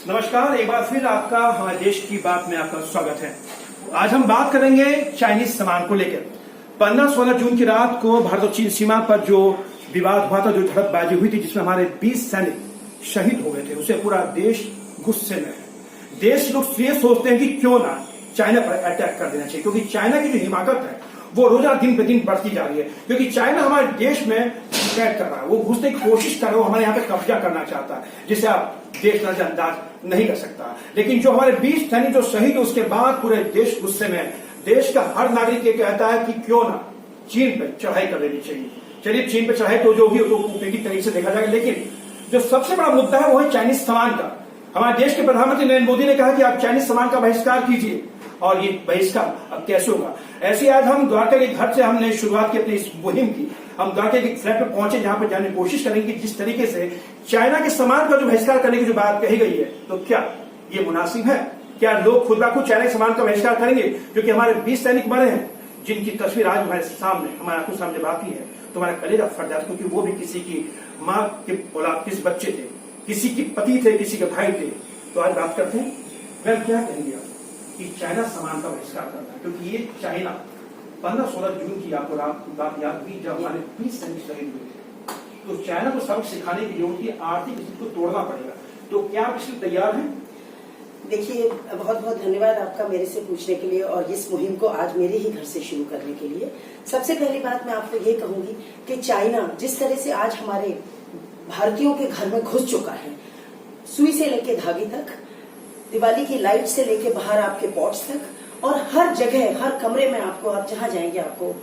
नमस्कार, एक बार फिर आपका हमारे देश की बात में आपका स्वागत है। आज हम बात करेंगे चाइनीज सामान को लेकर। 15-16 जून की रात को भारत और चीन सीमा पर जो विवाद हुआ था, जो झड़पबाजी हुई थी, जिसमें हमारे 20 सैनिक शहीद हो गए थे, उसे पूरा देश गुस्से में है। देश लोग ये सोचते हैं कि क्यों ना चाइना पर अटैक कर देना चाहिए, क्योंकि चाइना की जो हिमाकत है वो रोजाना दिन पे दिन बढ़ती जा रही है। क्योंकि चाइना हमारे देश में कैद कर रहा है, वो घुसने की कोशिश कर रहा है, वो हमारे यहाँ पे कब्जा करना चाहता है, जिसे आप देश नजरअंदाज नहीं कर सकता। लेकिन जो हमारे 20 सैनिक जो शहीद, उसके बाद पूरे देश गुस्से में है। देश का हर नागरिक ये कहता है कि क्यों ना चीन पे चढ़ाई कर लेनी चाहिए। चलिए, चीन पे चढ़ाई तो जो भी उपयोगी तरीके से देखा जाएगा, लेकिन जो सबसे बड़ा मुद्दा है वो है चाइनीज सामान का। हमारे देश के प्रधानमंत्री नरेंद्र मोदी ने कहा कि आप चाइनीज सामान का बहिष्कार कीजिए, और ये बहिष्कार अब कैसे होगा। ऐसे आज हम द्वारका के घर से हमने शुरुआत की अपनी इस मुहिम की। हम द्वारका के फ्लैट पे पहुंचे, जहां पर जाने की कोशिश करेंगे कि जिस तरीके से चाइना के सामान का जो बहिष्कार करने की जो बात कही गई है, तो क्या ये मुनासिब है? क्या लोग खुद ब खुद चाइना के सामान का बहिष्कार करेंगे? क्योंकि हमारे 20 सैनिक मरे हैं, जिनकी तस्वीर आज हमारे सामने, हमारे आंखों सामने बाकी है, तो हमारा कलेजा फट जाता, क्योंकि वो भी किसी की माँ के औलाद, किस बच्चे थे, किसी के पति थे, किसी के भाई थे। तो आज बात करते हैं, मैं क्या कहेंगे आप कि चाइना सामान का बहिष्कार करना है, क्योंकि ये चाइना 15-16 जून की आपको बात याद हुई, जब हमारे 20 सैनिक शहीद हुए थे। तो चाइना को सबक सिखाने की जरूरत है, आर्थिक स्थिति को तोड़ना पड़ेगा। तो क्या आप इसलिए तैयार हैं? देखिए, बहुत बहुत धन्यवाद आपका मेरे से पूछने के लिए और इस मुहिम को आज मेरे ही घर से शुरू करने के लिए। सबसे पहली बात मैं आपको ये कहूंगी कि चाइना जिस तरह से आज हमारे भारतीयों के घर में घुस चुका है, सुई से लेके धागे तक, दिवाली की लाइट से लेके बाहर आपके पॉट्स तक, और हर जगह, हर कमरे में आपको, आप जहां जाएंगे आपको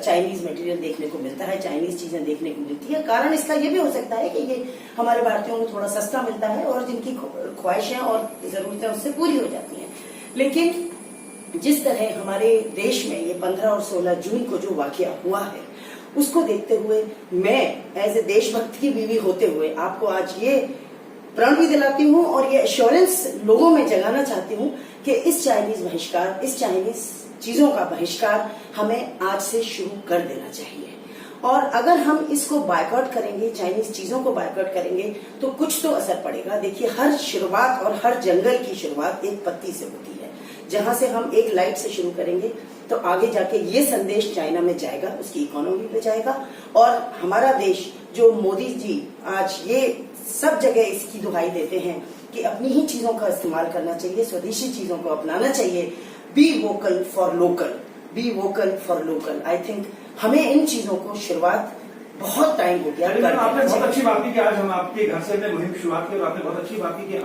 चाइनीज मटेरियल देखने को मिलता है, चाइनीज चीजें देखने को मिलती है। कारण इसका ये भी हो सकता है कि ये हमारे भारतीयों को थोड़ा सस्ता मिलता है और जिनकी ख्वाहिशें और जरूरतें उससे पूरी हो जाती हैं। लेकिन जिस तरह हमारे देश में ये 15 और 16 जून को जो वाकया हुआ है, उसको देखते हुए मैं एज ए देशभक्त की बीवी होते हुए आपको आज ये प्रण भी दिलाती हूँ और ये एश्योरेंस लोगों में जगाना चाहती हूँ कि इस चाइनीज बहिष्कार, इस चाइनीज चीजों का बहिष्कार हमें आज से शुरू कर देना चाहिए। और अगर हम इसको बायकॉट करेंगे, चाइनीज चीजों को बायकॉट करेंगे, तो कुछ तो असर पड़ेगा। देखिए, हर शुरुआत और हर जंगल की शुरुआत एक पत्ती से होती है। जहां से हम एक लाइट से शुरू करेंगे तो आगे जाके ये संदेश चाइना में जाएगा, उसकी इकोनॉमी पे जाएगा। और हमारा देश, जो मोदी जी आज ये सब जगह इसकी दुहाई देते हैं कि अपनी ही चीजों का इस्तेमाल करना चाहिए, स्वदेशी चीजों को अपनाना चाहिए। Be vocal for local, be vocal for local. I think हमें इन चीजों को शुरुआत बहुत टाइम हो गया। आपने बहुत अच्छी बात की कि आज हम आपके घर से मुहिम शुरुआत की, और आपने बहुत अच्छी बात की कि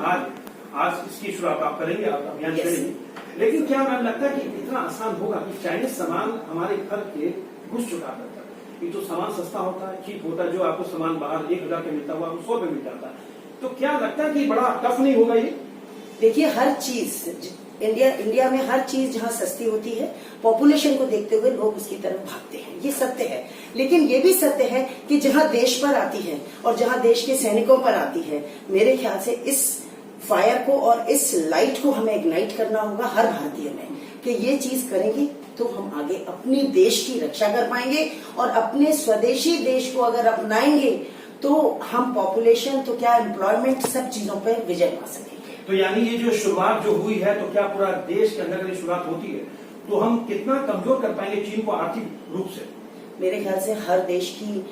आज इसकी शुरुआत आप करेंगे, आप अभियान करेंगे। लेकिन क्या मैम लगता है कि इतना आसान होगा कि चाइनीज सामान हमारे घर के घुस चुका है? ये तो सामान सस्ता होता है, चीप होता है, जो आपको सामान बाहर 1000 के मिलता हुआ 100 पे मिल जाता है। तो क्या लगता है कि बड़ा टफ नहीं होगा ये? देखिए, हर चीज इंडिया में हर चीज जहाँ सस्ती होती है, पॉपुलेशन को देखते हुए लोग उसकी तरफ भागते हैं, ये सत्य है। लेकिन ये भी सत्य है कि जहाँ देश पर आती है और जहाँ देश के सैनिकों पर आती है, मेरे ख्याल से इस फायर को और इस लाइट को हमें इग्नाइट करना होगा हर भारतीय में, कि ये चीज करेंगे तो हम आगे अपनी देश की रक्षा कर पाएंगे। और अपने स्वदेशी देश को अगर अपनाएंगे तो हम पॉपुलेशन तो क्या, एम्प्लॉयमेंट, सब चीजों पर विजय पा सकेंगे। तो यानी ये जो शुरुआत जो हुई है, तो क्या पूरा देश के अंदर अगर शुरुआत होती है तो हम कितना कमजोर कर पाएंगे चीन को आर्थिक रूप से? मेरे ख्याल से हर देश की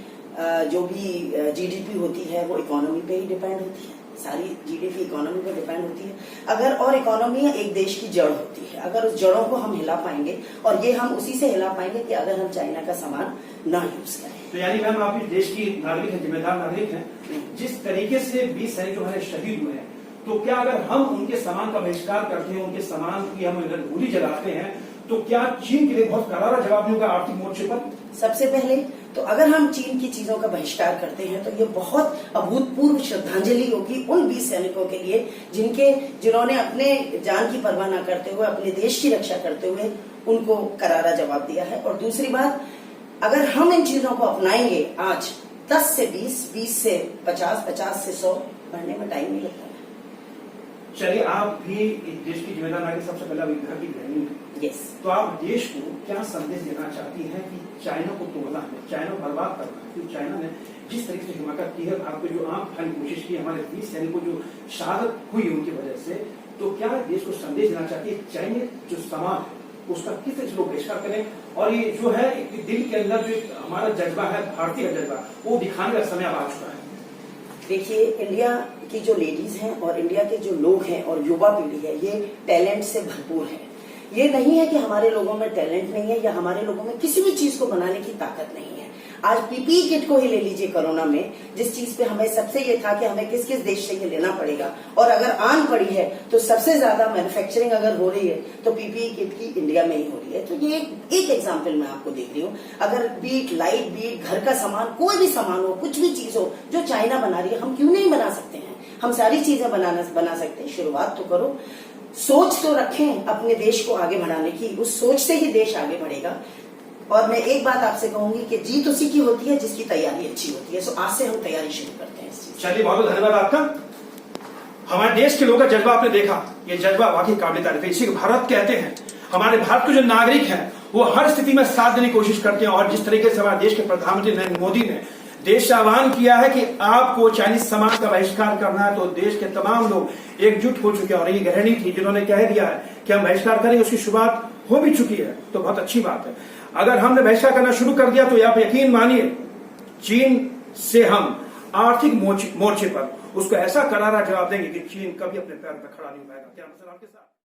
जो भी जीडीपी होती है वो इकोनॉमी पे ही डिपेंड होती है। सारी जीडीपी इकोनॉमी पे डिपेंड होती है। अगर, और इकोनॉमी एक देश की जड़ होती है, अगर उस जड़ों को हम हिला पाएंगे, और ये हम उसी से हिला पाएंगे कि अगर हम चाइना का सामान ना यूज करें। तो यानी मैम, आप इस देश की नागरिक हैं, जिम्मेदार नागरिक हैं। जिस तरीके से 20 सैनिक जो हमारे शहीद हुए हैं, तो क्या अगर हम उनके सामान का बहिष्कार करते हैं, उनके सामान की हम अगर गोली जलाते हैं, तो क्या चीन के लिए बहुत करारा जवाब नहीं होगा आर्थिक मोर्चे पर? सबसे पहले तो अगर हम चीन की चीजों का बहिष्कार करते हैं तो ये बहुत अभूतपूर्व श्रद्धांजलि होगी उन 20 सैनिकों के लिए जिन्होंने अपने जान की परवाह न करते हुए, अपने देश की रक्षा करते हुए उनको करारा जवाब दिया है। और दूसरी बात, अगर हम इन चीजों को अपनाएंगे आज, 10 से 20, 20 से 50, 50 से 100 बढ़ने में टाइम नहीं लगता है। चलिए, आप भी इस देश की जिम्मेदार नागरिक, सबसे पहले अभी घर की गृहिणी हैं। यस। तो आप देश को क्या संदेश देना चाहती हैं कि चाइना को तोड़ना है, चाइना को बर्बाद करना है? क्योंकि चाइना ने जिस तरीके से हिमाकत की है, आपको जो आम खाने की कोशिश की, हमारे 20 सैनिकों को जो शहादत हुई उनकी वजह से, तो क्या देश को संदेश देना चाहती है चाइनीज जो सामान उसका किस तरह से लोग बहिष्कार करें, और ये जो है दिल के अंदर जो हमारा जज्बा है, भारतीय जज्बा, वो दिखाने का समय अब आ चुका है। देखिए, इंडिया की जो लेडीज हैं और इंडिया के जो लोग हैं और युवा पीढ़ी है, ये टैलेंट से भरपूर है। ये नहीं है कि हमारे लोगों में टैलेंट नहीं है या हमारे लोगों में किसी भी चीज को बनाने की ताकत नहीं है। आज पीपीई किट को ही ले लीजिए, कोरोना में जिस चीज पे हमें सबसे ये था कि हमें किस किस देश से ये लेना पड़ेगा, और अगर आन पड़ी है तो सबसे ज्यादा मैन्युफैक्चरिंग अगर हो रही है तो पीपीई किट की इंडिया में ही हो रही है। तो ये एक एग्जाम्पल मैं आपको देख रही हूँ। अगर बीट, लाइट बीट, घर का सामान, कोई भी सामान हो, कुछ भी चीज हो जो चाइना बना रही है, हम क्यों नहीं बना सकते हैं? हम सारी चीजें बना सकते हैं। शुरुआत तो करो, सोच तो रखें अपने देश को आगे बढ़ाने की, उस सोच से ही देश आगे बढ़ेगा। और मैं एक बात आपसे कहूंगी कि जीत उसी की होती है जिसकी तैयारी अच्छी होती है। सो आज से हम तैयारी शुरू करते हैं इस चीज। चलिए, बहुत बहुत धन्यवाद आपका। हमारे देश के लोगों का जज्बा आपने देखा, ये जज्बा वाकई काबिल तारीफ है। इसी को भारत कहते हैं। हमारे भारत के जो नागरिक हैं वो हर स्थिति में साथ देने की कोशिश करते हैं, और जिस तरीके से हमारे देश के प्रधानमंत्री नरेंद्र मोदी ने देश से आह्वान किया है कि आपको चाइनीज सामान का बहिष्कार करना है, तो देश के तमाम लोग एकजुट हो चुके हैं। और ये गृहिणी थी जिन्होंने कह दिया है कि हम बहिष्कार करेंगे, उसकी शुरुआत हो भी चुकी है, तो बहुत अच्छी बात है। अगर हमने बहिष्कार करना शुरू कर दिया तो आप यकीन मानिए, चीन से हम आर्थिक मोर्चे पर उसको ऐसा करारा जवाब देंगे कि चीन कभी अपने पैर पर खड़ा नहीं हो पाएगा। क्या मतलब आपके साथ?